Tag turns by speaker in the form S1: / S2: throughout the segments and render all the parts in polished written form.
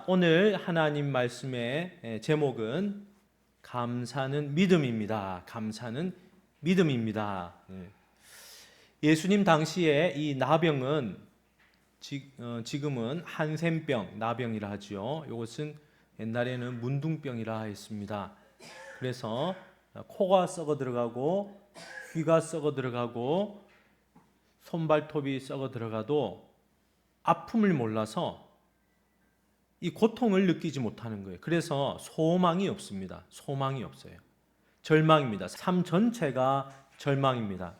S1: 오늘 하나님 말씀의 제목은 감사는 믿음입니다. 감사는 믿음입니다. 예수님 당시에 이 나병은 지금은 한센병, 나병이라 하죠. 이것은 옛날에는 문둥병이라 했습니다. 그래서 코가 썩어 들어가고 귀가 썩어 들어가고 손발톱이 썩어 들어가도 아픔을 몰라서 이 고통을 느끼지 못하는 거예요. 그래서 소망이 없습니다. 소망이 없어요. 절망입니다. 삶 전체가 절망입니다.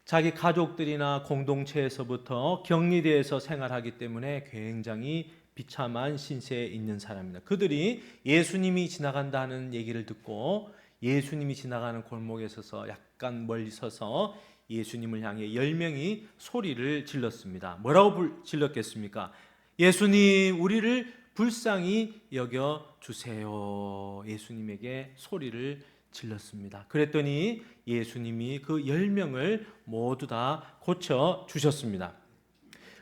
S1: 자기 가족들이나 공동체에서부터 격리되어서 생활하기 때문에 굉장히 비참한 신세에 있는 사람입니다. 그들이 예수님이 지나간다는 얘기를 듣고 예수님이 지나가는 골목에 서서 약간 멀리 서서 예수님을 향해 10명이 소리를 질렀습니다. 뭐라고 질렀겠습니까? 예수님, 우리를 불쌍히 여겨 주세요. 예수님에게 소리를 질렀습니다. 그랬더니 예수님이 그 10명을 모두 다 고쳐 주셨습니다.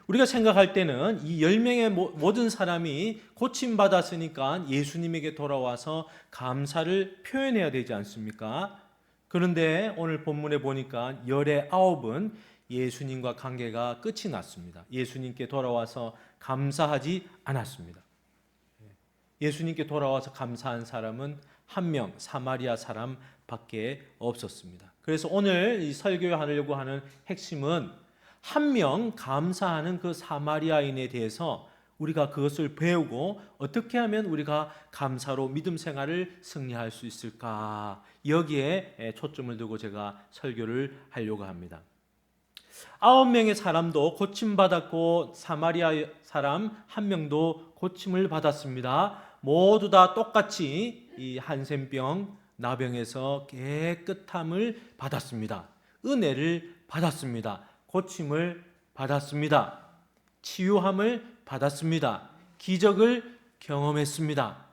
S1: 우리가 생각할 때는 이 10명의 모든 사람이 고침받았으니까 예수님에게 돌아와서 감사를 표현해야 되지 않습니까? 그런데 오늘 본문에 보니까 19은 예수님과 관계가 끝이 났습니다. 예수님께 돌아와서 감사하지 않았습니다. 예수님께 돌아와서 감사한 사람은 한 명, 사마리아 사람밖에 없었습니다. 그래서 오늘 이 설교하려고 하는 핵심은 한 명 감사하는 그 사마리아인에 대해서 우리가 그것을 배우고 어떻게 하면 우리가 감사로 믿음 생활을 승리할 수 있을까, 여기에 초점을 두고 제가 설교를 하려고 합니다. 9명의 사람도 고침받았고 사마리아 사람 한 명도 고침을 받았습니다. 모두 다 똑같이 이 한센병, 나병에서 깨끗함을 받았습니다. 은혜를 받았습니다. 고침을 받았습니다. 치유함을 받았습니다. 기적을 경험했습니다.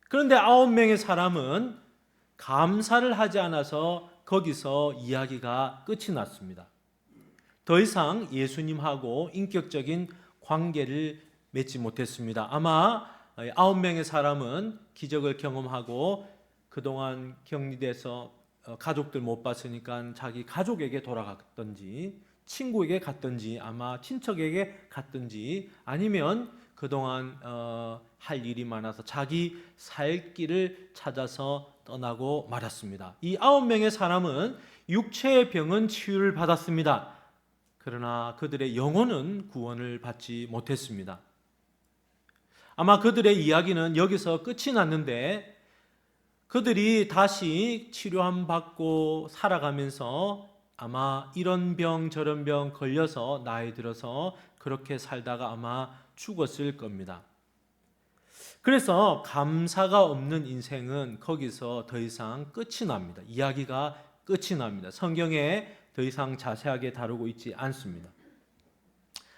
S1: 그런데 9명의 사람은 감사를 하지 않아서 거기서 이야기가 끝이 났습니다. 더 이상 예수님하고 인격적인 관계를 맺지 못했습니다. 아마 9명의 사람은 기적을 경험하고 그동안 격리돼서 가족들 못 봤으니까 자기 가족에게 돌아갔든지 친구에게 갔든지 아마 친척에게 갔든지 아니면 그동안 할 일이 많아서 자기 살 길을 찾아서 떠나고 말았습니다. 이 9명의 사람은 육체의 병은 치유를 받았습니다. 그러나 그들의 영혼은 구원을 받지 못했습니다. 아마 그들의 이야기는 여기서 끝이 났는데 그들이 다시 치료함 받고 살아가면서 아마 이런 병 저런 병 걸려서 나이 들어서 그렇게 살다가 아마 죽었을 겁니다. 그래서 감사가 없는 인생은 거기서 더 이상 끝이 납니다. 이야기가 끝이 납니다. 성경에 더 이상 자세하게 다루고 있지 않습니다.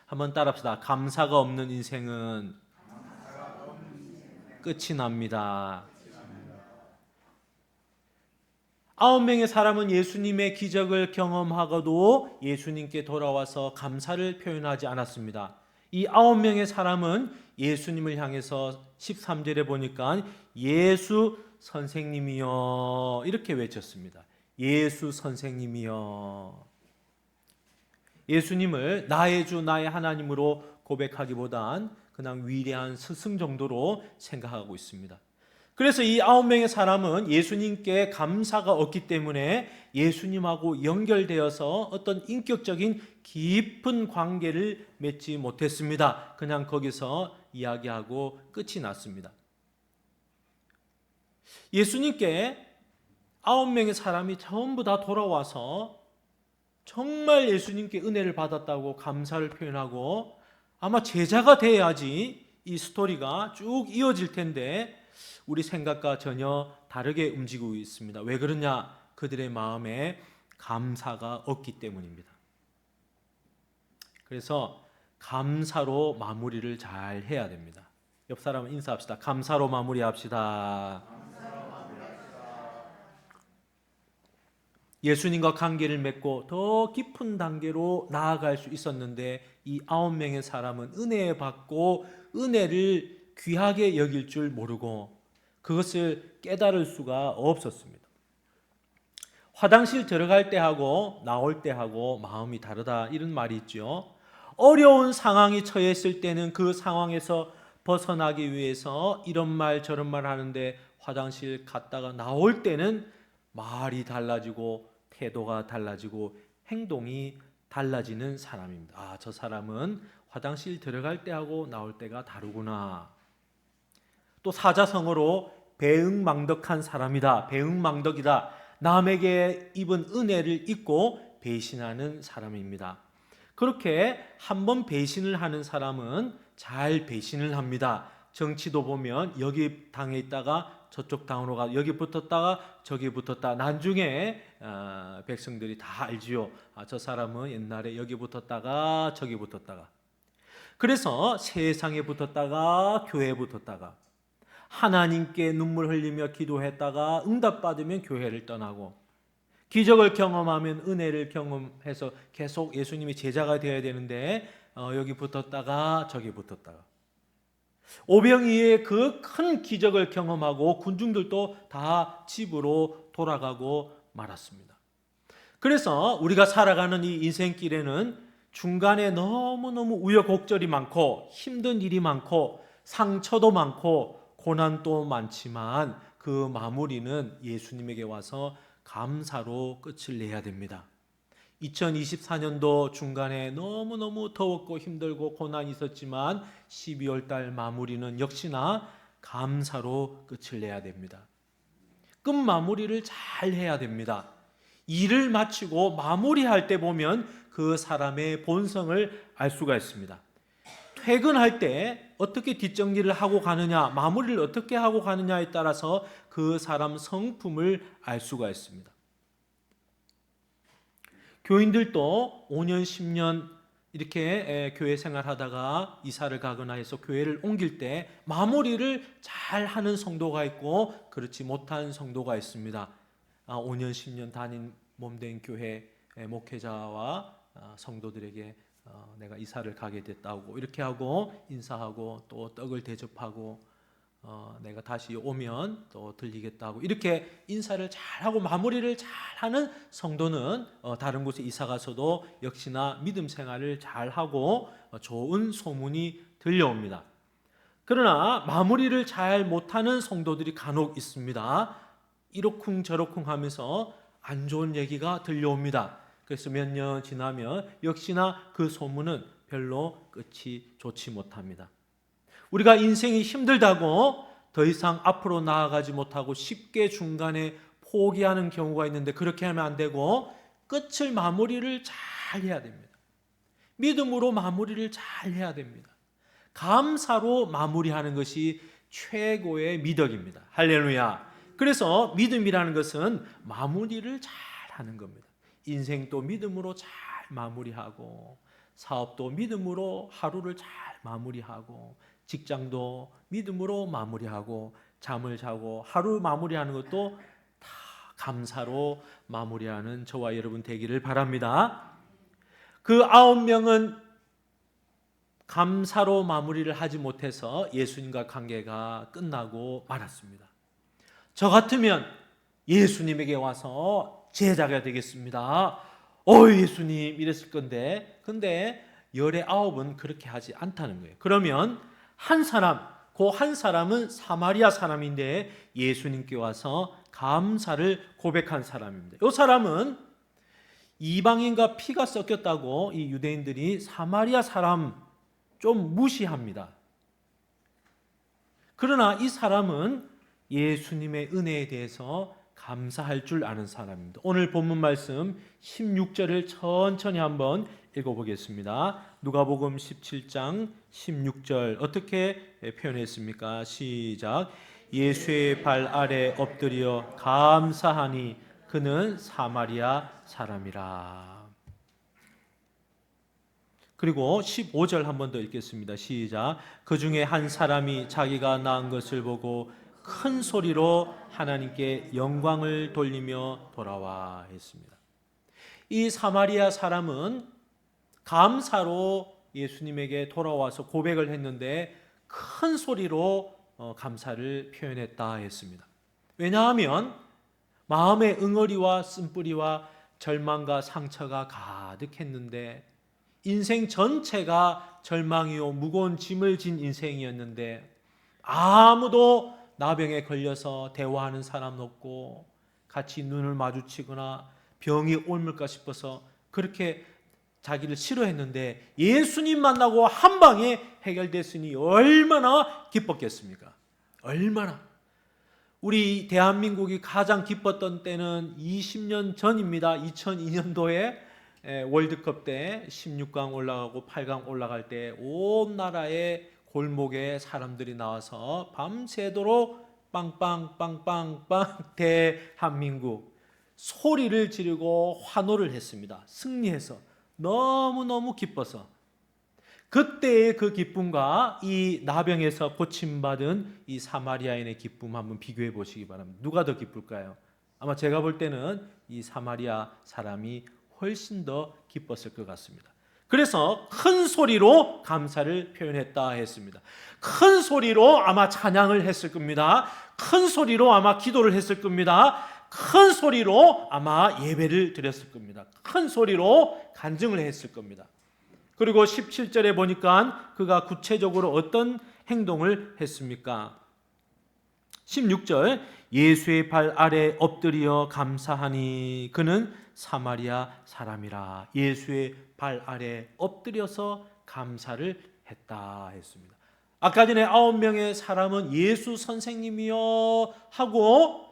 S1: 한번 따라합시다. 감사가 없는 인생은 끝이 납니다. 9명의 사람은 예수님의 기적을 경험하고도 예수님께 돌아와서 감사를 표현하지 않았습니다. 이 9명의 사람은 예수님을 향해서 13절에 보니까 예수 선생님이여 이렇게 외쳤습니다. 예수 선생님이여. 예수님을 나의 주 나의 하나님으로 고백하기보단 그냥 위대한 스승 정도로 생각하고 있습니다. 그래서 이 9명의 사람은 예수님께 감사가 없기 때문에 예수님하고 연결되어서 어떤 인격적인 깊은 관계를 맺지 못했습니다. 그냥 거기서 이야기하고 끝이 났습니다. 예수님께 9명의 사람이 전부 다 돌아와서 정말 예수님께 은혜를 받았다고 감사를 표현하고 아마 제자가 돼야지 이 스토리가 쭉 이어질 텐데 우리 생각과 전혀 다르게 움직이고 있습니다. 왜 그러냐? 그들의 마음에 감사가 없기 때문입니다. 그래서 감사로 마무리를 잘 해야 됩니다. 옆 사람 인사합시다. 감사로 마무리합시다. 예수님과 관계를 맺고 더 깊은 단계로 나아갈 수 있었는데 이 9명의 사람은 은혜 받고 은혜를 귀하게 여길 줄 모르고 그것을 깨달을 수가 없었습니다. 화장실 들어갈 때 하고 나올 때 하고 마음이 다르다 이런 말이 있죠. 어려운 상황이 처했을 때는 그 상황에서 벗어나기 위해서 이런 말 저런 말 하는데 화장실 갔다가 나올 때는 말이 달라지고 태도가 달라지고 행동이 달라지는 사람입니다. 아, 저 사람은 화장실 들어갈 때하고 나올 때가 다르구나. 또 사자성어로 배응망덕한 사람이다. 배응망덕이다. 남에게 입은 은혜를 잊고 배신하는 사람입니다. 그렇게 한번 배신을 하는 사람은 잘 배신을 합니다. 정치도 보면 여기 당에 있다가 저쪽 당으로 가 여기 붙었다가 저기 붙었다. 나중에 백성들이 다 알지요. 저 사람은 옛날에 여기 붙었다가 저기 붙었다가. 그래서 세상에 붙었다가 교회에 붙었다가 하나님께 눈물 흘리며 기도했다가 응답받으면 교회를 떠나고 기적을 경험하면 은혜를 경험해서 계속 예수님의 제자가 되어야 되는데 여기 붙었다가 저기 붙었다가 오병이의 그 큰 기적을 경험하고 군중들도 다 집으로 돌아가고 말았습니다. 그래서 우리가 살아가는 이 인생길에는 중간에 너무너무 우여곡절이 많고 힘든 일이 많고 상처도 많고 고난도 많지만 그 마무리는 예수님에게 와서 감사로 끝을 내야 됩니다. 2024년도 중간에 너무너무 더웠고 힘들고 고난이 있었지만 12월 달 마무리는 역시나 감사로 끝을 내야 됩니다. 끝 마무리를 잘 해야 됩니다. 일을 마치고 마무리할 때 보면 그 사람의 본성을 알 수가 있습니다. 퇴근할 때 어떻게 뒷정리를 하고 가느냐, 마무리를 어떻게 하고 가느냐에 따라서 그 사람 성품을 알 수가 있습니다. 교인들도 5년, 10년 이렇게 교회 생활하다가 이사를 가거나 해서 교회를 옮길 때 마무리를 잘 하는 성도가 있고 그렇지 못한 성도가 있습니다. 5년, 10년 다닌 몸된 교회 목회자와 성도들에게 내가 이사를 가게 됐다고 이렇게 하고 인사하고 또 떡을 대접하고 내가 다시 오면 또 들리겠다고 이렇게 인사를 잘하고 마무리를 잘하는 성도는 다른 곳에 이사 가서도 역시나 믿음 생활을 잘하고 좋은 소문이 들려옵니다. 그러나 마무리를 잘 못하는 성도들이 간혹 있습니다. 이러쿵 저러쿵 하면서 안 좋은 얘기가 들려옵니다. 그래서 몇 년 지나면 역시나 그 소문은 별로 끝이 좋지 못합니다. 우리가 인생이 힘들다고 더 이상 앞으로 나아가지 못하고 쉽게 중간에 포기하는 경우가 있는데 그렇게 하면 안 되고 끝을 마무리를 잘 해야 됩니다. 믿음으로 마무리를 잘 해야 됩니다. 감사로 마무리하는 것이 최고의 미덕입니다. 할렐루야. 그래서 믿음이라는 것은 마무리를 잘 하는 겁니다. 인생도 믿음으로 잘 마무리하고 사업도 믿음으로 하루를 잘 마무리하고 직장도 믿음으로 마무리하고 잠을 자고 하루 마무리하는 것도 다 감사로 마무리하는 저와 여러분 되기를 바랍니다. 그 9명은 감사로 마무리를 하지 못해서 예수님과 관계가 끝나고 말았습니다. 저 같으면 예수님에게 와서 제자가 되겠습니다. 예수님 이랬을 건데 근데 열의 9은 그렇게 하지 않다는 거예요. 그러면 한 사람은 사마리아 사람인데 예수님께 와서 감사를 고백한 사람입니다. 이 사람은 이방인과 피가 섞였다고 이 유대인들이 사마리아 사람 좀 무시합니다. 그러나 이 사람은 예수님의 은혜에 대해서 감사할 줄 아는 사람입니다. 오늘 본문 말씀 16절을 천천히 한번 읽어보겠습니다. 누가복음 17장 16절 어떻게 표현했습니까? 시작. 예수의 발 아래 엎드려 감사하니 그는 사마리아 사람이라. 그리고 15절 한 번 더 읽겠습니다. 시작. 그 중에 한 사람이 자기가 낳은 것을 보고 큰 소리로 하나님께 영광을 돌리며 돌아와 했습니다. 이 사마리아 사람은 감사로 예수님에게 돌아와서 고백을 했는데 큰 소리로 감사를 표현했다 했습니다. 왜냐하면 마음의 응어리와 쓴뿌리와 절망과 상처가 가득했는데, 인생 전체가 절망이요 무거운 짐을 진 인생이었는데 아무도 나병에 걸려서 대화하는 사람 없고 같이 눈을 마주치거나 병이 옮을까 싶어서 그렇게 자기를 싫어했는데 예수님 만나고 한 방에 해결됐으니 얼마나 기뻤겠습니까? 얼마나. 우리 대한민국이 가장 기뻤던 때는 20년 전입니다. 2002년도에 월드컵 때 16강 올라가고 8강 올라갈 때 온 나라의 골목에 사람들이 나와서 밤새도록 빵빵빵빵빵 대한민국 소리를 지르고 환호를 했습니다. 승리해서 너무너무 기뻐서. 그때의 그 기쁨과 이 나병에서 고침받은 이 사마리아인의 기쁨 한번 비교해 보시기 바랍니다. 누가 더 기쁠까요? 아마 제가 볼 때는 이 사마리아 사람이 훨씬 더 기뻤을 것 같습니다. 그래서 큰 소리로 감사를 표현했다 했습니다. 큰 소리로 아마 찬양을 했을 겁니다. 큰 소리로 아마 기도를 했을 겁니다. 큰 소리로 아마 예배를 드렸을 겁니다. 큰 소리로 간증을 했을 겁니다. 그리고 17절에 보니까 그가 구체적으로 어떤 행동을 했습니까? 16절, 예수의 발 아래 엎드려 감사하니 그는 사마리아 사람이라. 예수의 발 아래 엎드려서 감사를 했다 했습니다. 아까 전에 9명의 사람은 예수 선생님이여 하고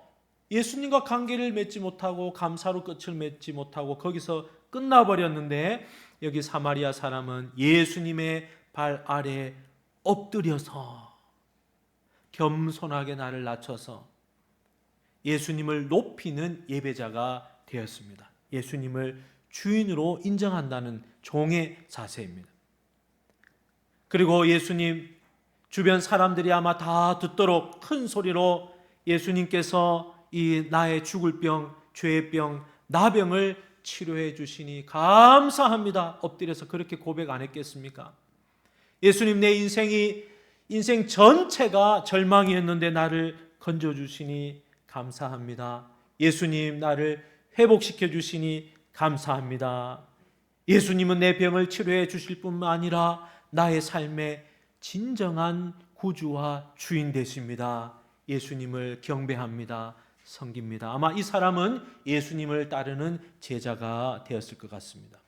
S1: 예수님과 관계를 맺지 못하고 감사로 끝을 맺지 못하고 거기서 끝나버렸는데, 여기 사마리아 사람은 예수님의 발 아래 엎드려서 겸손하게 나를 낮춰서 예수님을 높이는 예배자가 되었습니다. 예수님을 주인으로 인정한다는 종의 자세입니다. 그리고 예수님 주변 사람들이 아마 다 듣도록 큰 소리로 예수님께서 이 나의 죽을 병, 죄의 병, 나병을 치료해 주시니 감사합니다. 엎드려서 그렇게 고백 안 했겠습니까? 예수님, 내 인생 전체가 절망이었는데 나를 건져 주시니 감사합니다. 예수님, 나를 회복시켜 주시니 감사합니다. 예수님은 내 병을 치료해 주실 뿐만 아니라 나의 삶의 진정한 구주와 주인 되십니다. 예수님을 경배합니다. 섬깁니다. 아마 이 사람은 예수님을 따르는 제자가 되었을 것 같습니다.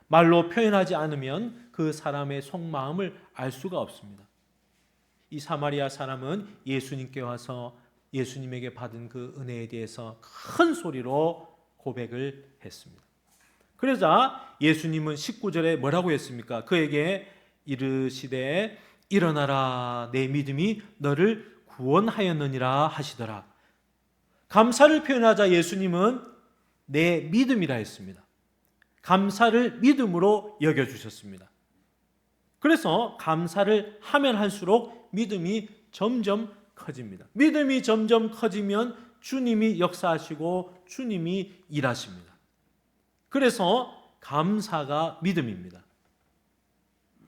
S1: 말로 표현하지 않으면 그 사람의 속마음을 알 수가 없습니다. 이 사마리아 사람은 예수님께 와서 예수님에게 받은 그 은혜에 대해서 큰 소리로 고백을 했습니다. 그러자 예수님은 19절에 뭐라고 했습니까? 그에게 이르시되 일어나라, 내 믿음이 너를 구원하였느니라 하시더라. 감사를 표현하자 예수님은 내 믿음이라 했습니다. 감사를 믿음으로 여겨주셨습니다. 그래서 감사를 하면 할수록 믿음이 점점 커집니다. 믿음이 점점 커지면 주님이 역사하시고 주님이 일하십니다. 그래서 감사가 믿음입니다.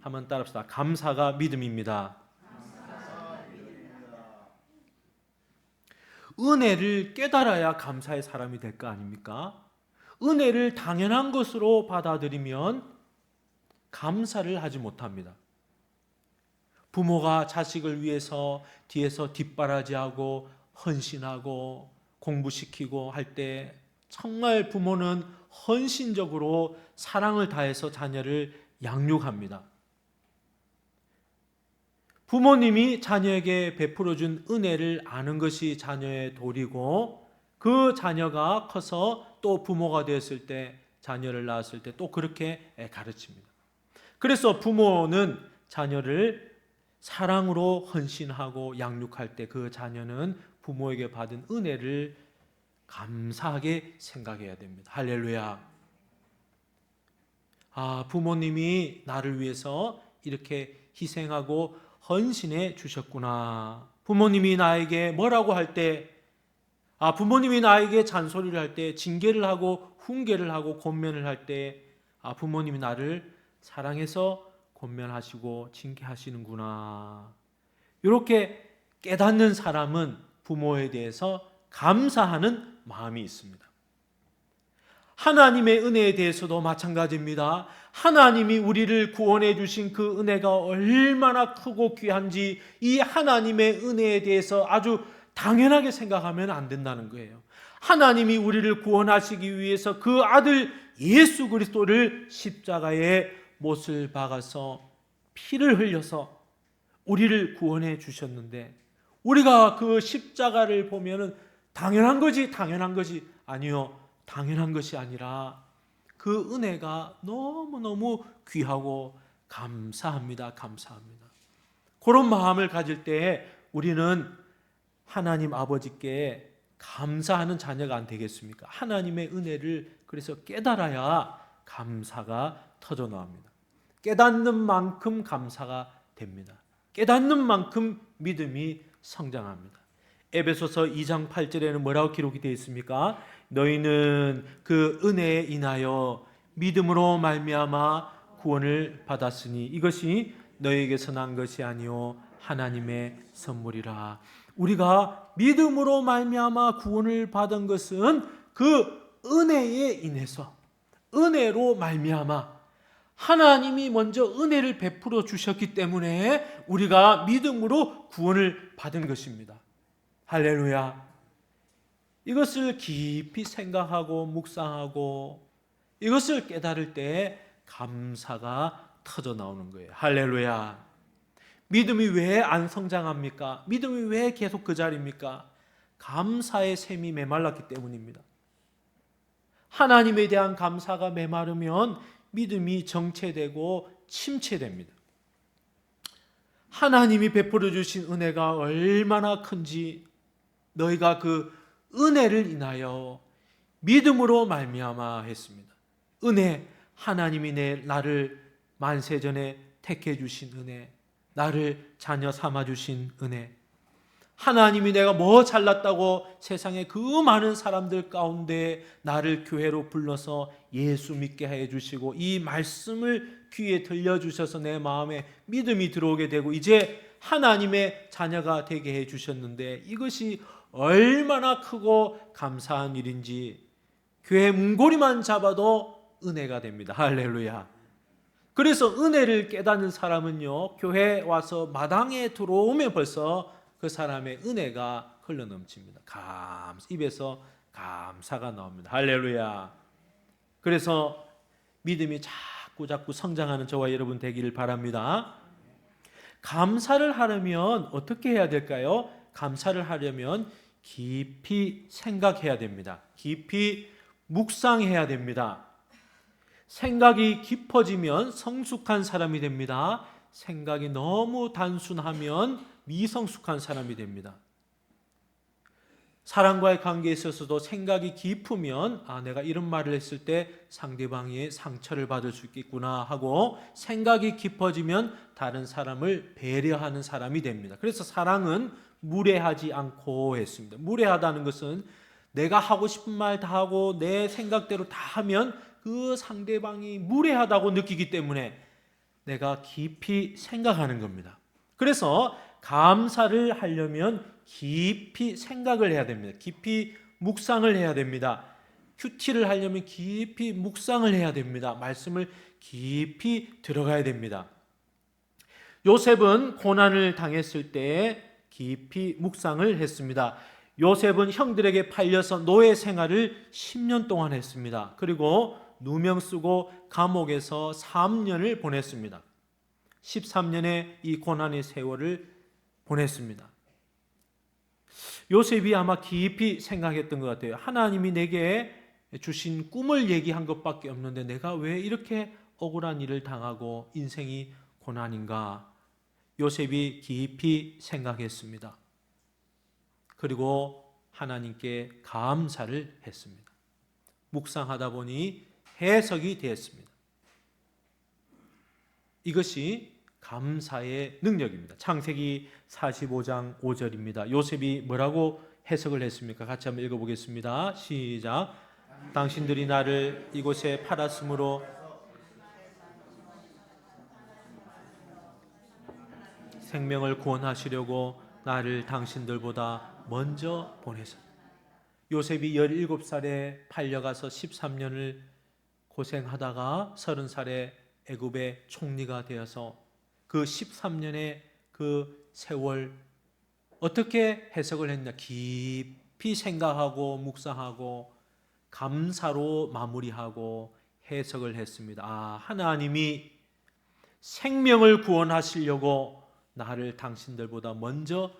S1: 한번 따라합시다. 감사가 믿음입니다. 은혜를 깨달아야 감사의 사람이 될 거 아닙니까? 은혜를 당연한 것으로 받아들이면 감사를 하지 못합니다. 부모가 자식을 위해서 뒤에서 뒷바라지하고 헌신하고 공부시키고 할 때 정말 부모는 헌신적으로 사랑을 다해서 자녀를 양육합니다. 부모님이 자녀에게 베풀어준 은혜를 아는 것이 자녀의 도리고, 그 자녀가 커서 또 부모가 되었을 때, 자녀를 낳았을 때 또 그렇게 가르칩니다. 그래서 부모는 자녀를 사랑으로 헌신하고 양육할 때 그 자녀는 부모에게 받은 은혜를 감사하게 생각해야 됩니다. 할렐루야. 부모님이 나를 위해서 이렇게 희생하고 헌신해 주셨구나. 부모님이 나에게 뭐라고 할 때, 부모님이 나에게 잔소리를 할 때, 징계를 하고 훈계를 하고 권면을 할 때, 부모님이 나를 사랑해서 권면하시고 징계하시는구나. 이렇게 깨닫는 사람은 부모에 대해서 감사하는 마음이 있습니다. 하나님의 은혜에 대해서도 마찬가지입니다. 하나님이 우리를 구원해 주신 그 은혜가 얼마나 크고 귀한지 이 하나님의 은혜에 대해서 아주 당연하게 생각하면 안 된다는 거예요. 하나님이 우리를 구원하시기 위해서 그 아들 예수 그리스도를 십자가에 못을 박아서 피를 흘려서 우리를 구원해 주셨는데, 우리가 그 십자가를 보면은 당연한 거지 아니요. 당연한 것이 아니라 그 은혜가 너무너무 귀하고 감사합니다. 그런 마음을 가질 때 우리는 하나님 아버지께 감사하는 자녀가 안 되겠습니까? 하나님의 은혜를 그래서 깨달아야 감사가 터져 나옵니다. 깨닫는 만큼 감사가 됩니다. 깨닫는 만큼 믿음이 성장합니다. 에베소서 2장 8절에는 뭐라고 기록이 되어 있습니까? 너희는 그 은혜에 인하여 믿음으로 말미암아 구원을 받았으니 이것이 너희에게서 난 것이 아니요 하나님의 선물이라. 우리가 믿음으로 말미암아 구원을 받은 것은 그 은혜에 인해서, 은혜로 말미암아 하나님이 먼저 은혜를 베풀어 주셨기 때문에 우리가 믿음으로 구원을 받은 것입니다. 할렐루야. 이것을 깊이 생각하고 묵상하고 이것을 깨달을 때 감사가 터져 나오는 거예요. 할렐루야. 믿음이 왜 안 성장합니까? 믿음이 왜 계속 그 자리입니까? 감사의 샘이 메말랐기 때문입니다. 하나님에 대한 감사가 메마르면 믿음이 정체되고 침체됩니다. 하나님이 베풀어 주신 은혜가 얼마나 큰지 너희가 그 은혜를 인하여 믿음으로 말미암아 했습니다. 은혜, 하나님이 나를 만세전에 택해 주신 은혜, 나를 자녀 삼아 주신 은혜, 하나님이 내가 뭐 잘났다고 세상에 그 많은 사람들 가운데 나를 교회로 불러서 예수 믿게 해 주시고 이 말씀을 귀에 들려주셔서 내 마음에 믿음이 들어오게 되고 이제 하나님의 자녀가 되게 해 주셨는데 이것이 얼마나 크고 감사한 일인지 교회 문고리만 잡아도 은혜가 됩니다. 할렐루야. 그래서 은혜를 깨닫는 사람은요, 교회 와서 마당에 들어오면 벌써 그 사람의 은혜가 흘러넘칩니다. 입에서 감사가 나옵니다. 할렐루야. 그래서 믿음이 자꾸 성장하는 저와 여러분 되기를 바랍니다. 감사를 하려면 어떻게 해야 될까요? 감사를 하려면 깊이 생각해야 됩니다. 깊이 묵상해야 됩니다. 생각이 깊어지면 성숙한 사람이 됩니다. 생각이 너무 단순하면 미성숙한 사람이 됩니다. 사람과의 관계에 있어서도 생각이 깊으면 내가 이런 말을 했을 때 상대방이 상처를 받을 수 있겠구나 하고 생각이 깊어지면 다른 사람을 배려하는 사람이 됩니다. 그래서 사랑은 무례하지 않고 했습니다. 무례하다는 것은 내가 하고 싶은 말 다 하고 내 생각대로 다 하면 그 상대방이 무례하다고 느끼기 때문에 내가 깊이 생각하는 겁니다. 그래서 감사를 하려면 깊이 생각을 해야 됩니다. 깊이 묵상을 해야 됩니다. 큐티를 하려면 깊이 묵상을 해야 됩니다. 말씀을 깊이 들어가야 됩니다. 요셉은 고난을 당했을 때 깊이 묵상을 했습니다. 요셉은 형들에게 팔려서 노예 생활을 10년 동안 했습니다. 그리고 누명 쓰고 감옥에서 3년을 보냈습니다. 13년의 이 고난의 세월을 보냈습니다. 요셉이 아마 깊이 생각했던 것 같아요. 하나님이 내게 주신 꿈을 얘기한 것밖에 없는데 내가 왜 이렇게 억울한 일을 당하고 인생이 고난인가? 요셉이 깊이 생각했습니다. 그리고 하나님께 감사를 했습니다. 묵상하다 보니 해석이 되었습니다. 이것이 감사의 능력입니다. 창세기 45장 5절입니다. 요셉이 뭐라고 해석을 했습니까? 같이 한번 읽어보겠습니다. 시작. 당신들이 나를 이곳에 팔았으므로 생명을 구원하시려고 나를 당신들보다 먼저 보내셨다. 요셉이 17살에 팔려가서 13년을 고생하다가 30살에 애굽의 총리가 되어서 그 13년의 그 세월 어떻게 해석을 했냐? 깊이 생각하고 묵상하고 감사로 마무리하고 해석을 했습니다. 하나님이 생명을 구원하시려고 나를 당신들보다 먼저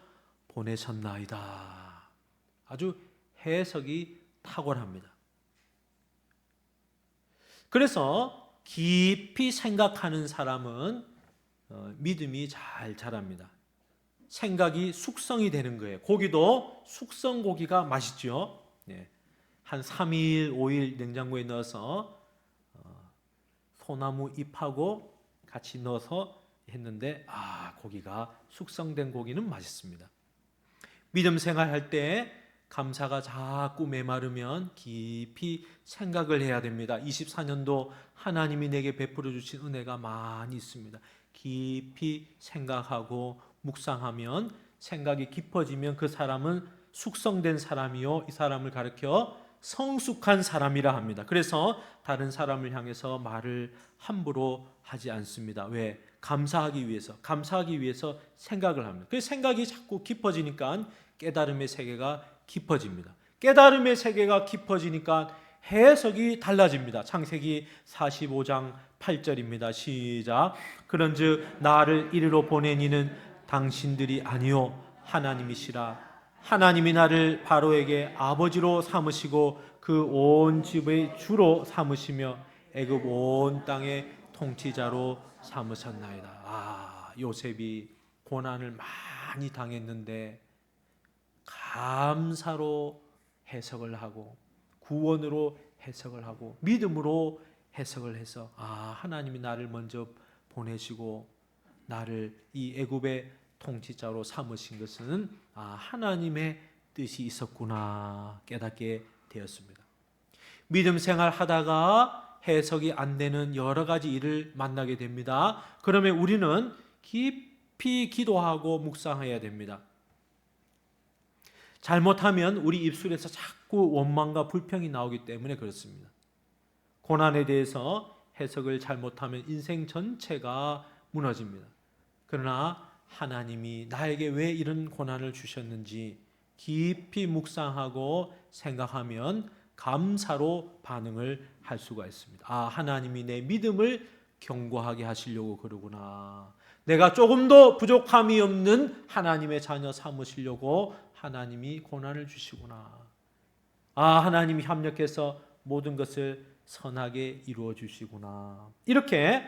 S1: 보내셨나이다. 아주 해석이 탁월합니다. 그래서 깊이 생각하는 사람은 믿음이 잘 자랍니다. 생각이 숙성이 되는 거예요. 고기도 숙성 고기가 맛있죠. 한 3일, 5일 냉장고에 넣어서 소나무 잎하고 같이 넣어서 했는데 고기가 숙성된 고기는 맛있습니다. 믿음 생활할 때 감사가 자꾸 메마르면 깊이 생각을 해야 됩니다. 24년도 하나님이 내게 베풀어 주신 은혜가 많이 있습니다. 깊이 생각하고 묵상하면 생각이 깊어지면 그 사람은 숙성된 사람이요, 이 사람을 가리켜 성숙한 사람이라 합니다. 그래서 다른 사람을 향해서 말을 함부로 하지 않습니다. 왜? 감사하기 위해서 생각을 합니다. 그 생각이 자꾸 깊어지니까 깨달음의 세계가 깊어집니다. 깨달음의 세계가 깊어지니까 해석이 달라집니다. 창세기 45장 8절입니다. 시작. 그런즉 나를 이리로 보낸 이는 당신들이 아니요 하나님이시라. 하나님이 나를 바로에게 아버지로 삼으시고 그 온 집의 주로 삼으시며 애굽 온 땅의 통치자로 삼으셨나이다. 요셉이 고난을 많이 당했는데 감사로 해석을 하고 구원으로 해석을 하고 믿음으로 해석을 해서 하나님이 나를 먼저 보내시고 나를 이 애굽의 통치자로 삼으신 것은 하나님의 뜻이 있었구나 깨닫게 되었습니다. 믿음 생활 하다가 해석이 안 되는 여러 가지 일을 만나게 됩니다. 그러면 우리는 깊이 기도하고 묵상해야 됩니다. 잘못하면 우리 입술에서 자꾸 원망과 불평이 나오기 때문에 그렇습니다. 고난에 대해서 해석을 잘못하면 인생 전체가 무너집니다. 그러나 하나님이 나에게 왜 이런 고난을 주셨는지 깊이 묵상하고 생각하면 감사로 반응을 할 수가 있습니다. 하나님이 내 믿음을 견고하게 하시려고 그러구나. 내가 조금도 부족함이 없는 하나님의 자녀 삼으시려고 하나님이 고난을 주시구나. 하나님이 협력해서 모든 것을 선하게 이루어 주시구나. 이렇게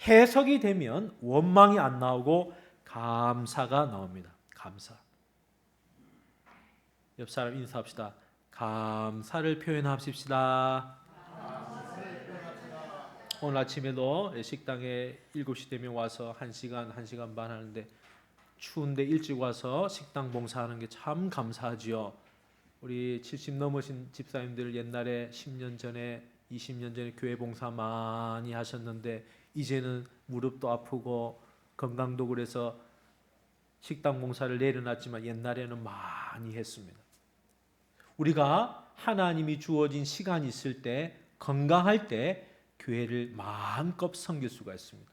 S1: 해석이 되면 원망이 안 나오고 감사가 나옵니다. 감사. 옆 사람 인사합시다. 감사를 표현합시다. 오늘 아침에도 식당에 7시 되면 와서 1시간 반 하는데 추운데 일찍 와서 식당 봉사하는 게 참 감사하지요. 우리 70 넘으신 집사님들 옛날에 10년 전에 20년 전에 교회 봉사 많이 하셨는데 이제는 무릎도 아프고 건강도 그래서 식당 봉사를 내려놨지만 옛날에는 많이 했습니다. 우리가 하나님이 주어진 시간이 있을 때 건강할 때 교회를 마음껏 섬길 수가 있습니다.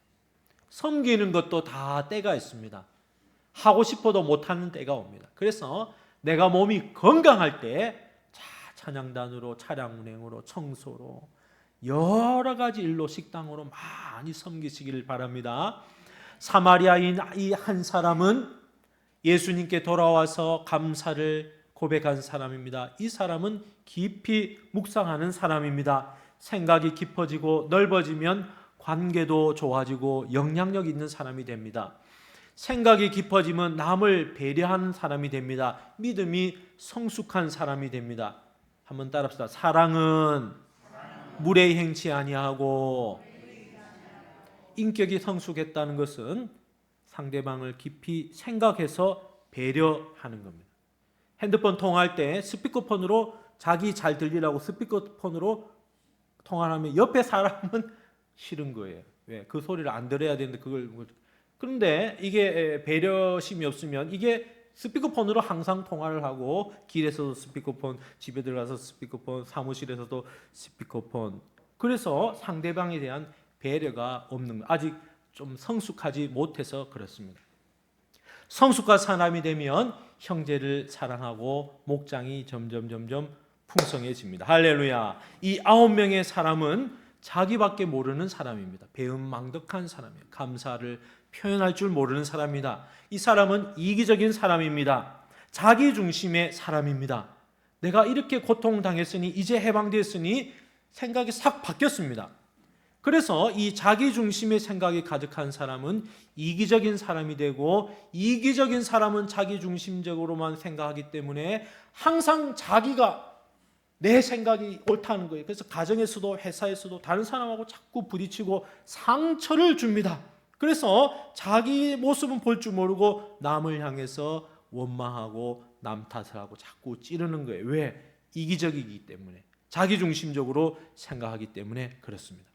S1: 섬기는 것도 다 때가 있습니다. 하고 싶어도 못하는 때가 옵니다. 그래서 내가 몸이 건강할 때 찬양단으로 차량 운행으로 청소로 여러 가지 일로 식당으로 많이 섬기시기를 바랍니다. 사마리아인 이 한 사람은 예수님께 돌아와서 감사를 고백한 사람입니다. 이 사람은 깊이 묵상하는 사람입니다. 생각이 깊어지고 넓어지면 관계도 좋아지고 영향력 있는 사람이 됩니다. 생각이 깊어지면 남을 배려하는 사람이 됩니다. 믿음이 성숙한 사람이 됩니다. 한번 따라합시다. 사랑은 물에 행치 아니하고 인격이 성숙했다는 것은 상대방을 깊이 생각해서 배려하는 겁니다. 핸드폰 통화할 때 스피커폰으로 자기 잘 들리라고 스피커폰으로 통화를 하면 옆에 사람은 싫은 거예요. 왜? 그 소리를 안 들어야 되는데 그걸. 그런데 이게 배려심이 없으면 이게 스피커폰으로 항상 통화를 하고 길에서도 스피커폰, 집에 들어가서 스피커폰, 사무실에서도 스피커폰. 그래서 상대방에 대한 배려가 없는 거. 아직 좀 성숙하지 못해서 그렇습니다. 성숙한 사람이 되면 형제를 사랑하고 목장이 점점 풍성해집니다. 할렐루야. 이 9명의 사람은 자기밖에 모르는 사람입니다. 배은망덕한 사람이에요. 감사를 표현할 줄 모르는 사람입니다. 이 사람은 이기적인 사람입니다. 자기 중심의 사람입니다. 내가 이렇게 고통당했으니 이제 해방되었으니 생각이 싹 바뀌었습니다. 그래서 이 자기 중심의 생각이 가득한 사람은 이기적인 사람이 되고, 이기적인 사람은 자기 중심적으로만 생각하기 때문에 항상 자기가 내 생각이 옳다는 거예요. 그래서 가정에서도 회사에서도 다른 사람하고 자꾸 부딪히고 상처를 줍니다. 그래서 자기 모습은 볼 줄 모르고 남을 향해서 원망하고 남 탓을 하고 자꾸 찌르는 거예요. 왜? 이기적이기 때문에, 자기중심적으로 생각하기 때문에 그렇습니다.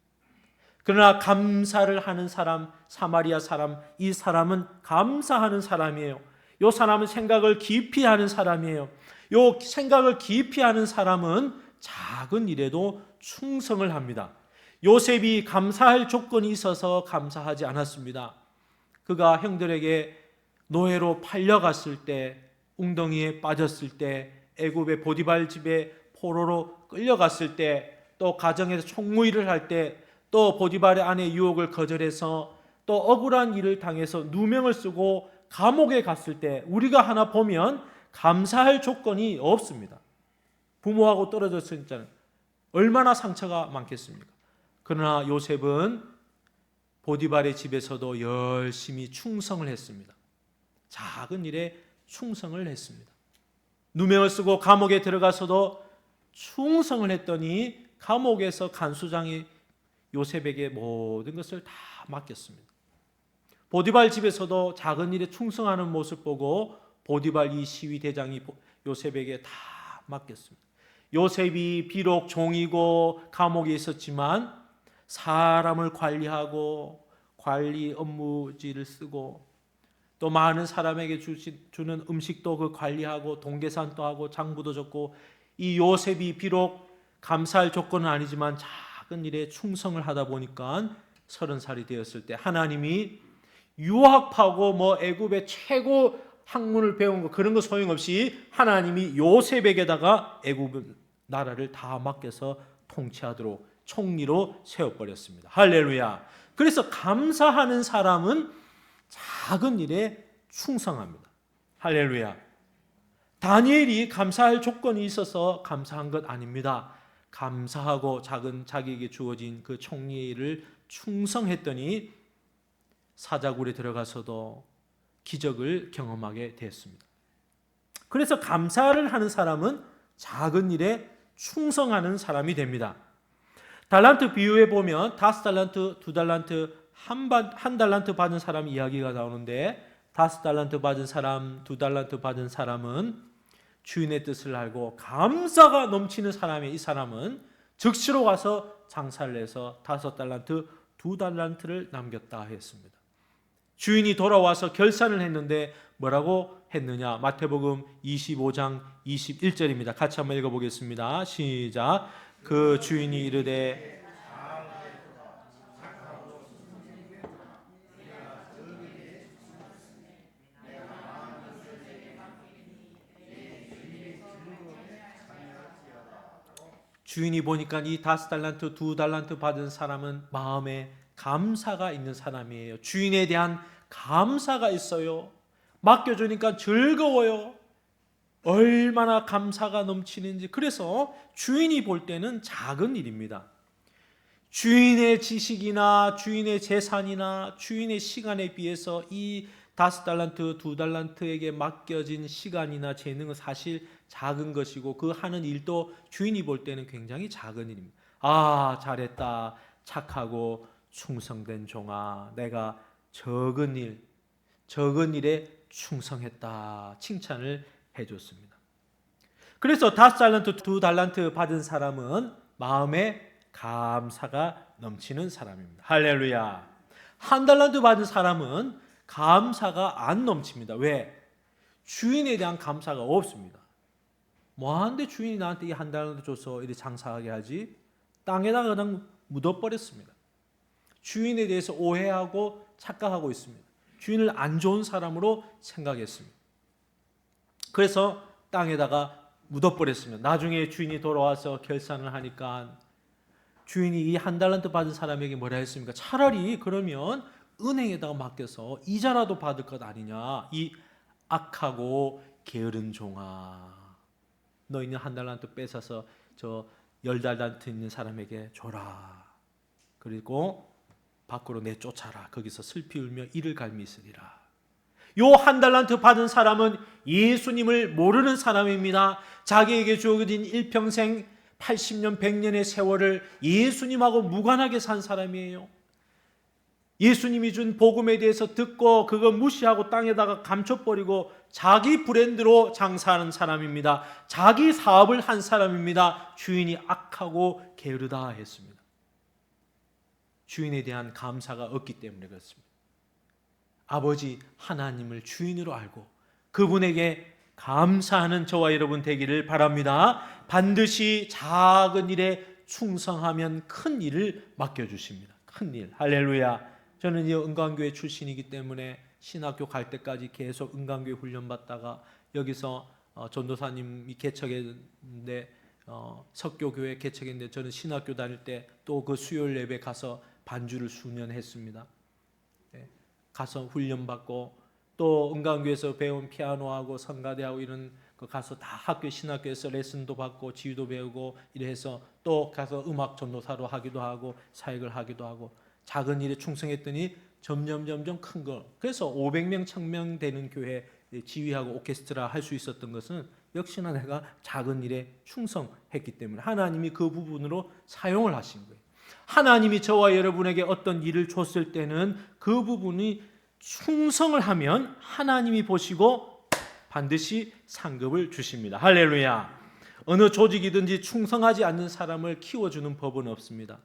S1: 그러나 감사를 하는 사람, 사마리아 사람, 이 사람은 감사하는 사람이에요. 이 사람은 생각을 깊이 하는 사람이에요. 이 생각을 깊이 하는 사람은 작은 일에도 충성을 합니다. 요셉이 감사할 조건이 있어서 감사하지 않았습니다. 그가 형들에게 노예로 팔려갔을 때, 웅덩이에 빠졌을 때, 애굽의 보디발 집에 포로로 끌려갔을 때, 또 가정에서 총무일을 할 때, 또 보디발의 아내 유혹을 거절해서 또 억울한 일을 당해서 누명을 쓰고 감옥에 갔을 때 우리가 하나 보면 감사할 조건이 없습니다. 부모하고 떨어졌을 때는 얼마나 상처가 많겠습니까? 그러나 요셉은 보디발의 집에서도 열심히 충성을 했습니다. 작은 일에 충성을 했습니다. 누명을 쓰고 감옥에 들어가서도 충성을 했더니 감옥에서 간수장이 요셉에게 모든 것을 다 맡겼습니다. 보디발 집에서도 작은 일에 충성하는 모습 보고 보디발 이 시위 대장이 요셉에게 다 맡겼습니다. 요셉이 비록 종이고 감옥에 있었지만 사람을 관리하고 관리 업무지를 쓰고 또 많은 사람에게 주는 음식도 그 관리하고 동계산도 하고 장부도 적고, 이 요셉이 비록 감사할 조건은 아니지만 작은 일에 충성을 하다 보니까 30살이 되었을 때 하나님이 유학파고 뭐 애굽의 최고 학문을 배운 거 그런 거 소용없이 하나님이 요셉에게다가 애굽 나라를 다 맡겨서 통치하도록 총리로 세워버렸습니다. 할렐루야. 그래서 감사하는 사람은 작은 일에 충성합니다. 할렐루야. 다니엘이 감사할 조건이 있어서 감사한 것 아닙니다. 감사하고 자기에게 주어진 그 총리의 일을 충성했더니 사자굴에 들어가서도 기적을 경험하게 됐습니다. 그래서 감사를 하는 사람은 작은 일에 충성하는 사람이 됩니다. 달란트 비유에 보면 5달란트, 2달란트, 한 달란트 받은 사람 이야기가 나오는데, 5달란트 받은 사람, 2달란트 받은 사람은 주인의 뜻을 알고 감사가 넘치는 사람이, 이 사람은 즉시로 가서 장사를 해서 5달란트, 2달란트를 남겼다 했습니다. 주인이 돌아와서 결산을 했는데 뭐라고 했느냐? 마태복음 25장 21절입니다. 같이 한번 읽어보겠습니다. 시작. 그 주인이 이르되 주인이 보니까 이 5달란트, 2달란트 받은 사람은 마음에 감사가 있는 사람이에요. 주인에 대한 감사가 있어요. 맡겨주니까 즐거워요. 얼마나 감사가 넘치는지. 그래서 주인이 볼 때는 작은 일입니다. 주인의 지식이나 주인의 재산이나 주인의 시간에 비해서 이 5달란트, 2달란트에게 맡겨진 시간이나 재능은 사실 작은 것이고, 그 하는 일도 주인이 볼 때는 굉장히 작은 일입니다. 아, 잘했다, 착하고 충성된 종아, 내가 적은 일에 충성했다 칭찬을 해줬습니다. 그래서 5달란트 2달란트 받은 사람은 마음에 감사가 넘치는 사람입니다. 할렐루야. 1달란트 받은 사람은 감사가 안 넘칩니다. 왜? 주인에 대한 감사가 없습니다. 뭐하는데 주인이 나한테 이 1달란트 줘서 이렇게 장사하게 하지? 땅에다가 그냥 묻어버렸습니다. 주인에 대해서 오해하고 착각하고 있습니다. 주인을 안 좋은 사람으로 생각했습니다. 그래서 땅에다가 묻어버렸습니다. 나중에 주인이 돌아와서 결산을 하니까 주인이 이 1달란트 받은 사람에게 뭐라 했습니까? 차라리 그러면 은행에다가 맡겨서 이자라도 받을 것 아니냐. 이 악하고 게으른 종아, 너희는 1달란트 뺏어서 저 10달란트 있는 사람에게 줘라. 그리고 밖으로 내쫓아라. 거기서 슬피 울며 이를 갈미 있으리라. 요 1달란트 받은 사람은 예수님을 모르는 사람입니다. 자기에게 주어진 일평생 80년 100년의 세월을 예수님하고 무관하게 산 사람이에요. 예수님이 준 복음에 대해서 듣고 그거 무시하고 땅에다가 감춰버리고 자기 브랜드로 장사하는 사람입니다. 자기 사업을 한 사람입니다. 주인이 악하고 게으르다 했습니다. 주인에 대한 감사가 없기 때문에 그렇습니다. 아버지 하나님을 주인으로 알고 그분에게 감사하는 저와 여러분 되기를 바랍니다. 반드시 작은 일에 충성하면 큰 일을 맡겨주십니다. 큰 일. 할렐루야. 저는 이 은광교회 출신이기 때문에 신학교 갈 때까지 계속 은광교회 훈련받다가 여기서 전도사님이 개척했는데 석교교회 개척했는데 저는 신학교 다닐 때 또 그 수요일 예배 가서 반주를 수년 했습니다. 가서 훈련받고 또 은광교회에서 배운 피아노하고 성가대하고 이런 거 가서 다 학교 신학교에서 레슨도 받고 지휘도 배우고 이래서 또 가서 음악 전도사로 하기도 하고 사역을 하기도 하고 작은 일에 충성했더니 점점 큰 거. 그래서 500명 1000명 되는 교회 지휘하고 오케스트라 할 수 있었던 것은 역시나 내가 작은 일에 충성했기 때문에 하나님이 그 부분으로 사용을 하신 거예요. 하나님이 저와 여러분에게 어떤 일을 줬을 때는 그 부분이 충성을 하면 하나님이 보시고 반드시 상급을 주십니다. 할렐루야. 어느 조직이든지 충성하지 않는 사람을 키워주는 법은 없습니다.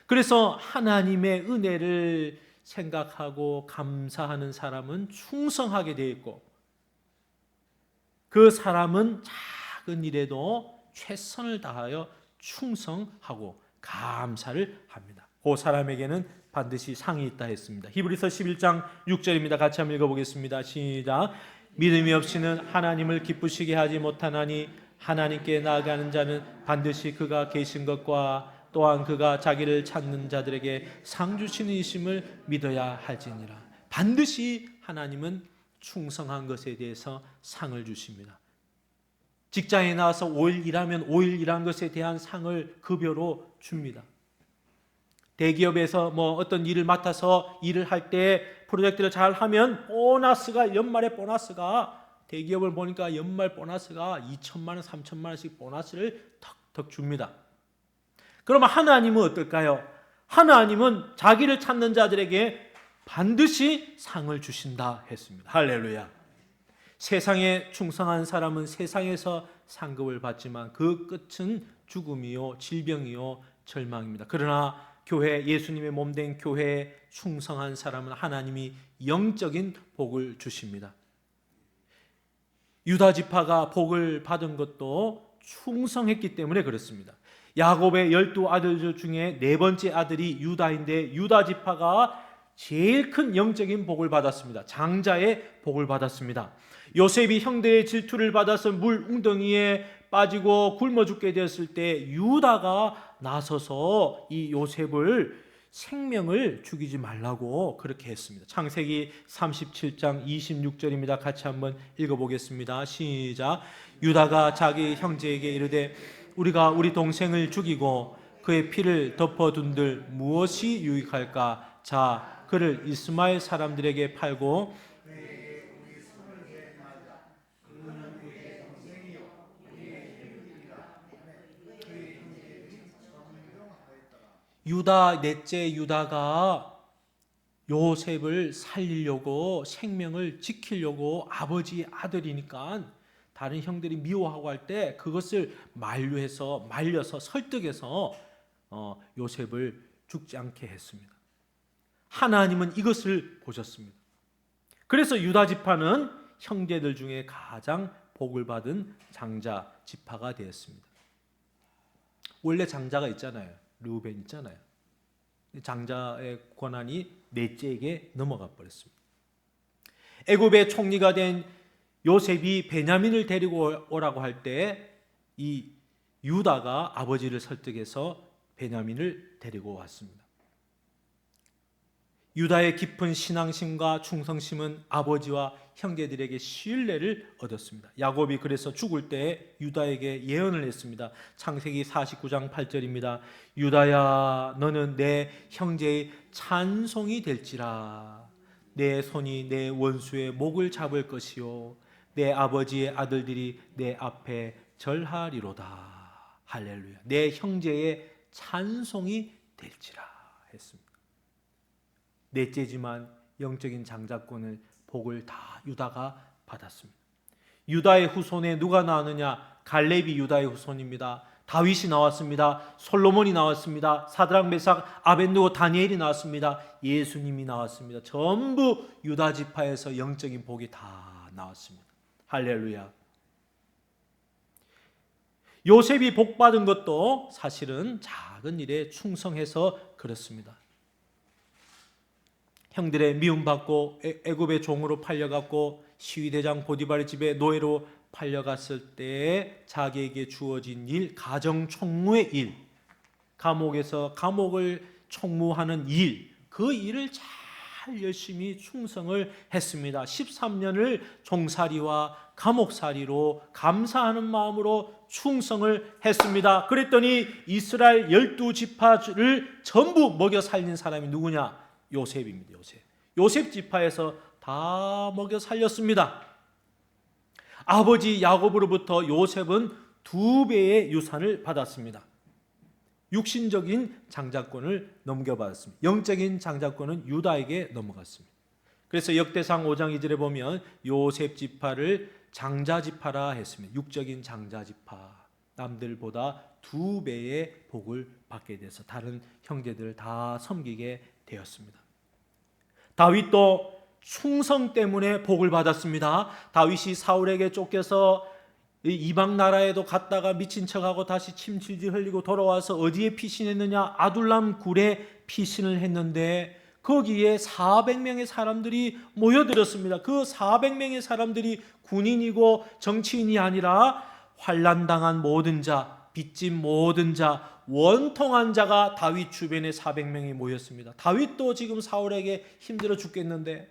S1: 그래서 하나님의 은혜를 생각하고 감사하는 사람은 충성하게 되어 있고 그 사람은 작은 일에도 최선을 다하여 충성하고 감사를 합니다. 그 사람에게는 반드시 상이 있다 했습니다. 히브리서 11장 6절입니다. 같이 한번 읽어보겠습니다. 시작. 믿음이 없이는 하나님을 기쁘시게 하지 못하나니 하나님께 나아가는 자는 반드시 그가 계신 것과 또한 그가 자기를 찾는 자들에게 상 주시는 이심을 믿어야 할지니라. 반드시 하나님은 충성한 것에 대해서 상을 주십니다. 직장에 나와서 5일 일하면 5일 일한 것에 대한 상을 급여로 줍니다. 대기업에서 뭐 어떤 일을 맡아서 일을 할 때 프로젝트를 잘 하면 보너스가 연말에 보너스가 대기업을 보니까 연말 보너스가 2천만 원, 3천만 원씩 보너스를 턱턱 줍니다. 그러면 하나님은 어떨까요? 하나님은 자기를 찾는 자들에게 반드시 상을 주신다 했습니다. 할렐루야. 세상에 충성한 사람은 세상에서 상급을 받지만 그 끝은 죽음이요 질병이요 절망입니다. 그러나 교회, 예수님의 몸된 교회에 충성한 사람은 하나님이 영적인 복을 주십니다. 유다 지파가 복을 받은 것도 충성했기 때문에 그렇습니다. 야곱의 12아들 중에 4번째 아들이 유다인데 유다 지파가 제일 큰 영적인 복을 받았습니다. 장자의 복을 받았습니다. 요셉이 형들의 질투를 받아서 물 웅덩이에 빠지고 굶어 죽게 되었을 때 유다가 나서서 이 요셉을 생명을 죽이지 말라고 그렇게 했습니다. 창세기 37장 26절입니다. 같이 한번 읽어보겠습니다. 시작. 유다가 자기 형제에게 이르되 우리가 우리 동생을 죽이고 그의 피를 덮어둔들 무엇이 유익할까? 자, 그를 이스마엘 사람들에게 팔고 넷째 유다가 요셉을 살리려고, 생명을 지키려고, 아버지 아들이니까 다른 형들이 미워하고 할 때 그것을 말려서 설득해서 요셉을 죽지 않게 했습니다. 하나님은 이것을 보셨습니다. 그래서 유다 지파는 형제들 중에 가장 복을 받은 장자 지파가 되었습니다. 원래 장자가 있잖아요. 르우벤 있잖아요. 장자의 권한이 넷째에게 넘어가 버렸습니다. 애굽의 총리가 된 요셉이 베냐민을 데리고 오라고 할 때 이 유다가 아버지를 설득해서 베냐민을 데리고 왔습니다. 유다의 깊은 신앙심과 충성심은 아버지와 형제들에게 신뢰를 얻었습니다. 야곱이 그래서 죽을 때 유다에게 예언을 했습니다. 창세기 49장 8절입니다. 유다야, 너는 내 형제의 찬송이 될지라. 내 손이 내 원수의 목을 잡을 것이요 내 아버지의 아들들이 내 앞에 절하리로다. 할렐루야. 내 형제의 찬송이 될지라 했습니다. 넷째지만 영적인 장자권을, 복을 다 유다가 받았습니다. 유다의 후손에 누가 나왔느냐? 갈렙이 유다의 후손입니다. 다윗이 나왔습니다. 솔로몬이 나왔습니다. 사드락 메삭 아벳느고 다니엘이 나왔습니다. 예수님이 나왔습니다. 전부 유다 지파에서 영적인 복이 다 나왔습니다. 할렐루야. 요셉이 복 받은 것도 사실은 작은 일에 충성해서 그렇습니다. 형들의 미움받고 애굽의 종으로 팔려갔고 시위대장 보디발의 집에 노예로 팔려갔을 때 자기에게 주어진 일, 가정 총무의 일, 감옥에서 감옥을 총무하는 일, 그 일을 잘 열심히 충성을 했습니다. 13년을 종살이와 감옥살이로 감사하는 마음으로 충성을 했습니다. 그랬더니 이스라엘 12지파를 전부 먹여 살린 사람이 누구냐? 요셉입니다. 요셉 지파에서 다 먹여 살렸습니다. 아버지 야곱으로부터 요셉은 2배의 유산을 받았습니다. 육신적인 장자권을 넘겨받았습니다. 영적인 장자권은 유다에게 넘어갔습니다. 그래서 역대상 5장 2절에 보면 요셉 지파를 장자 지파라 했습니다. 육적인 장자 지파, 남들보다 2배의 복을 받게 돼서 다른 형제들을 다 섬기게 되었습니다. 다윗도 충성 때문에 복을 받았습니다. 다윗이 사울에게 쫓겨서 이방 나라에도 갔다가 미친 척하고 다시 침실질 흘리고 돌아와서 어디에 피신했느냐? 아둘람 굴에 피신을 했는데 거기에 400명의 사람들이 모여들었습니다. 그 400명의 사람들이 군인이고 정치인이 아니라 환난당한 모든 자, 빚진 모든 자, 원통한 자가 다윗 주변에 400명이 모였습니다. 다윗도 지금 사울에게 힘들어 죽겠는데,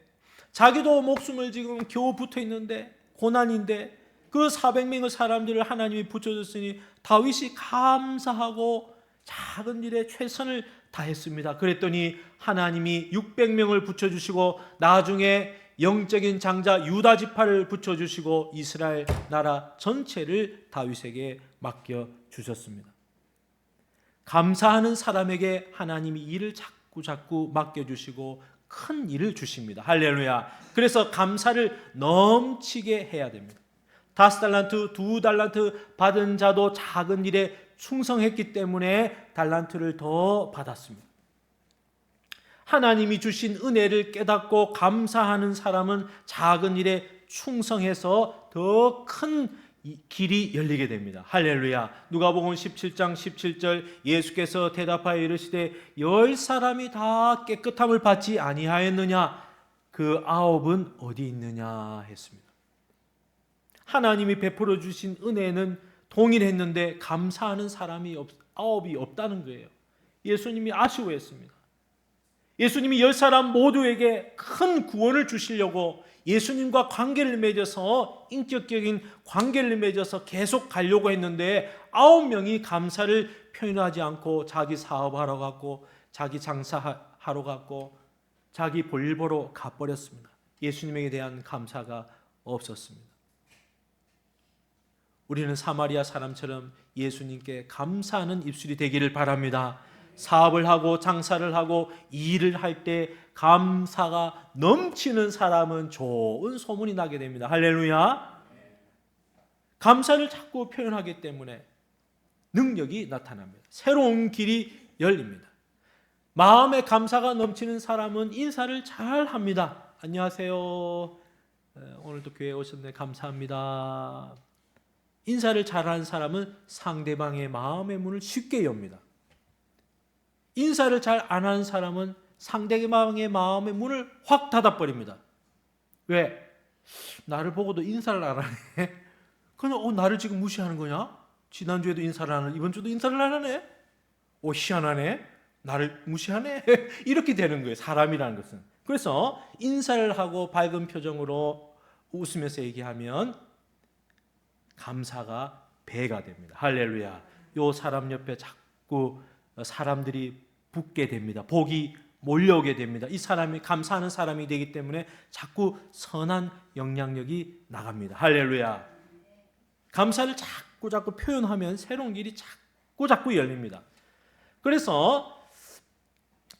S1: 자기도 목숨을 지금 겨우 붙어 있는데, 고난인데, 그 400명의 사람들을 하나님이 붙여줬으니 다윗이 감사하고 작은 일에 최선을 다했습니다. 그랬더니 하나님이 600명을 붙여주시고 나중에 영적인 장자 유다 지파를 붙여주시고 이스라엘 나라 전체를 다윗에게 맡겨주셨습니다. 감사하는 사람에게 하나님이 일을 자꾸 맡겨주시고 큰 일을 주십니다. 할렐루야. 그래서 감사를 넘치게 해야 됩니다. 5달란트, 2달란트 받은 자도 작은 일에 충성했기 때문에 달란트를 더 받았습니다. 하나님이 주신 은혜를 깨닫고 감사하는 사람은 작은 일에 충성해서 더 큰 길이 열리게 됩니다. 할렐루야. 누가복음 17장 17절 예수께서 대답하여 이르시되 10사람이 다 깨끗함을 받지 아니하였느냐? 그 9은 어디 있느냐 했습니다. 하나님이 베풀어 주신 은혜는 동일했는데 감사하는 사람이 9이 없다는 거예요. 예수님이 아쉬워했습니다. 예수님이 10사람 모두에게 큰 구원을 주시려고 예수님과 관계를 맺어서 인격적인 관계를 맺어서 계속 가려고 했는데 9명이 감사를 표현하지 않고 자기 사업하러 갔고 자기 장사하러 갔고 자기 볼일 보러 가버렸습니다. 예수님에 대한 감사가 없었습니다. 우리는 사마리아 사람처럼 예수님께 감사하는 입술이 되기를 바랍니다. 사업을 하고 장사를 하고 일을 할 때 감사가 넘치는 사람은 좋은 소문이 나게 됩니다. 할렐루야. 감사를 자꾸 표현하기 때문에 능력이 나타납니다. 새로운 길이 열립니다. 마음에 감사가 넘치는 사람은 인사를 잘 합니다. 안녕하세요. 오늘도 교회에 오셨네. 감사합니다. 인사를 잘하는 사람은 상대방의 마음의 문을 쉽게 엽니다. 인사를 잘 안 하는 사람은 상대방의 마음의 문을 확 닫아버립니다. 왜? 나를 보고도 인사를 안 하네. 그냥 나를 지금 무시하는 거냐? 지난주에도 인사를 안 하네. 이번 주도 인사를 안 하네. 희한하네. 나를 무시하네. 이렇게 되는 거예요. 사람이라는 것은. 그래서 인사를 하고 밝은 표정으로 웃으면서 얘기하면 감사가 배가 됩니다. 할렐루야. 요 사람 옆에 자꾸 사람들이 붙게 됩니다. 복이 몰려오게 됩니다. 이 사람이 감사하는 사람이 되기 때문에 자꾸 선한 영향력이 나갑니다. 할렐루야. 감사를 자꾸 표현하면 새로운 길이 자꾸 열립니다. 그래서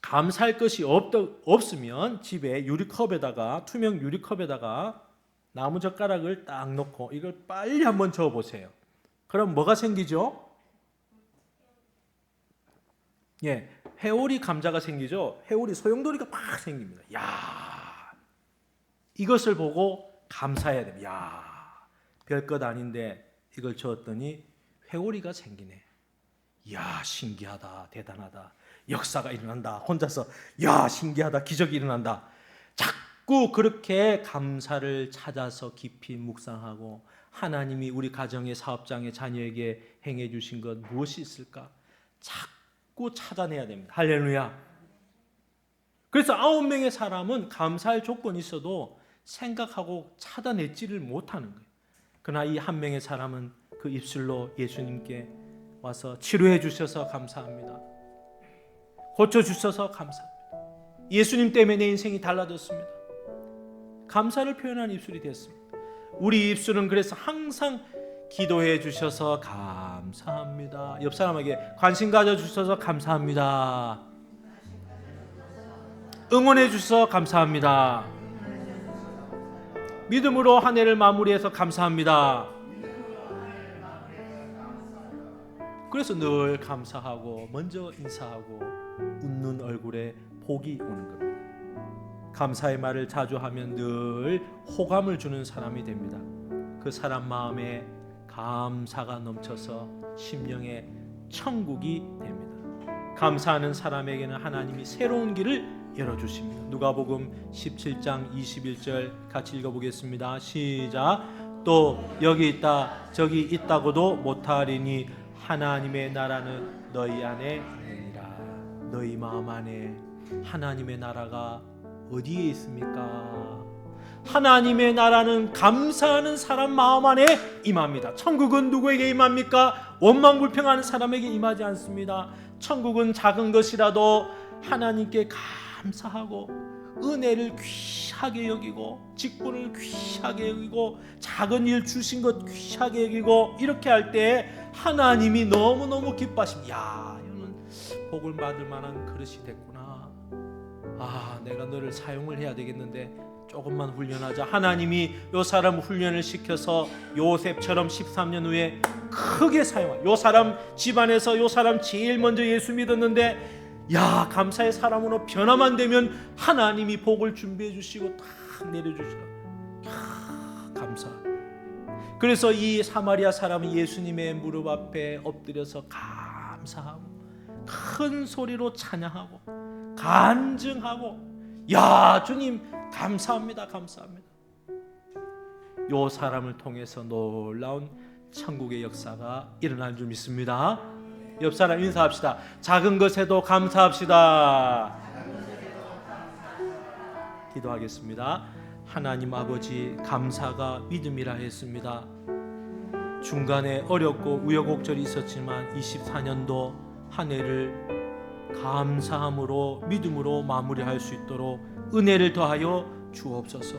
S1: 감사할 것이 없으면 집에 유리컵에다가, 투명 유리컵에다가 나무젓가락을 딱 놓고 이걸 빨리 한번 저어보세요. 그럼 뭐가 생기죠? 예, 회오리 감자가 생기죠. 회오리 소용돌이가 막 생깁니다. 야, 이것을 보고 감사해야 됩니다. 야, 별것 아닌데 이걸 저었더니 회오리가 생기네. 야, 신기하다, 대단하다. 역사가 일어난다. 혼자서 야, 신기하다, 기적이 일어난다. 자꾸 그렇게 감사를 찾아서 깊이 묵상하고 하나님이 우리 가정의 사업장의 자녀에게 행해 주신 것 무엇이 있을까? 자꾸 찾아내야 됩니다. 할렐루야. 그래서 9명의 사람은 감사할 조건이 있어도 생각하고 찾아내지를 못하는 거예요. 그러나 이 한 명의 사람은 그 입술로 예수님께 와서 치료해 주셔서 감사합니다. 고쳐주셔서 감사합니다. 예수님 때문에 내 인생이 달라졌습니다. 감사를 표현하는 입술이 됐습니다. 우리 입술은 그래서 항상 기도해 주셔서 감사합니다. 옆 사람에게 관심 가져주셔서 감사합니다. 응원해 주셔서 감사합니다. 믿음으로 한 해를 마무리해서 감사합니다. 그래서 늘 감사하고 먼저 인사하고 웃는 얼굴에 복이 오는 겁니다. 감사의 말을 자주 하면 늘 호감을 주는 사람이 됩니다. 그 사람 마음에 감사가 넘쳐서 심령에 천국이 됩니다. 감사하는 사람에게는 하나님이 새로운 길을 열어주십니다. 누가복음 17장 21절 같이 읽어보겠습니다. 시작. 또 여기 있다 저기 있다고도 못하리니 하나님의 나라는 너희 안에 있느니라. 너희 마음 안에 하나님의 나라가 어디에 있습니까? 하나님의 나라는 감사하는 사람 마음 안에 임합니다. 천국은 누구에게 임합니까? 원망불평하는 사람에게 임하지 않습니다. 천국은 작은 것이라도 하나님께 감사하고 은혜를 귀하게 여기고 직분을 귀하게 여기고 작은 일 주신 것 귀하게 여기고 이렇게 할 때 하나님이 너무너무 기뻐하십니다. 야, 이거는 복을 받을 만한 그릇이 됐구나. 아, 내가 너를 사용을 해야 되겠는데 조금만 훈련하자. 하나님이 요 사람 훈련을 시켜서 요셉처럼 13년 후에 크게 사용할. 요 사람 집안에서 요 사람 제일 먼저 예수 믿었는데 야, 감사의 사람으로 변화만 되면 하나님이 복을 준비해 주시고 딱 내려주시라. 야, 감사. 그래서 이 사마리아 사람은 예수님의 무릎 앞에 엎드려서 감사하고 큰 소리로 찬양하고 간증하고 야, 주님 감사합니다, 감사합니다. 요 사람을 통해서 놀라운 천국의 역사가 일어날 줄 믿습니다. 옆 사람 인사합시다. 작은 것에도 감사합시다. 기도하겠습니다. 하나님 아버지, 감사가 믿음이라 했습니다. 중간에 어렵고 우여곡절이 있었지만 24년도 한 해를 감사함으로 믿음으로 마무리할 수 있도록 은혜를 더하여 주옵소서.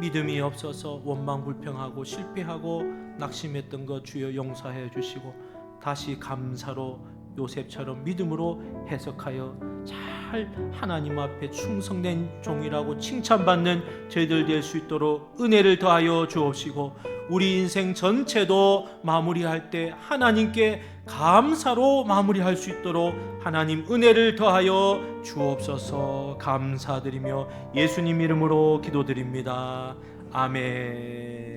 S1: 믿음이 없어서 원망불평하고 실패하고 낙심했던 것 주여 용서해 주시고 다시 감사로 요셉처럼 믿음으로 해석하여 잘 하나님 앞에 충성된 종이라고 칭찬받는 저희들 될 수 있도록 은혜를 더하여 주옵시고, 우리 인생 전체도 마무리할 때 하나님께 감사로 마무리할 수 있도록 하나님 은혜를 더하여 주옵소서. 감사드리며 예수님 이름으로 기도드립니다. 아멘.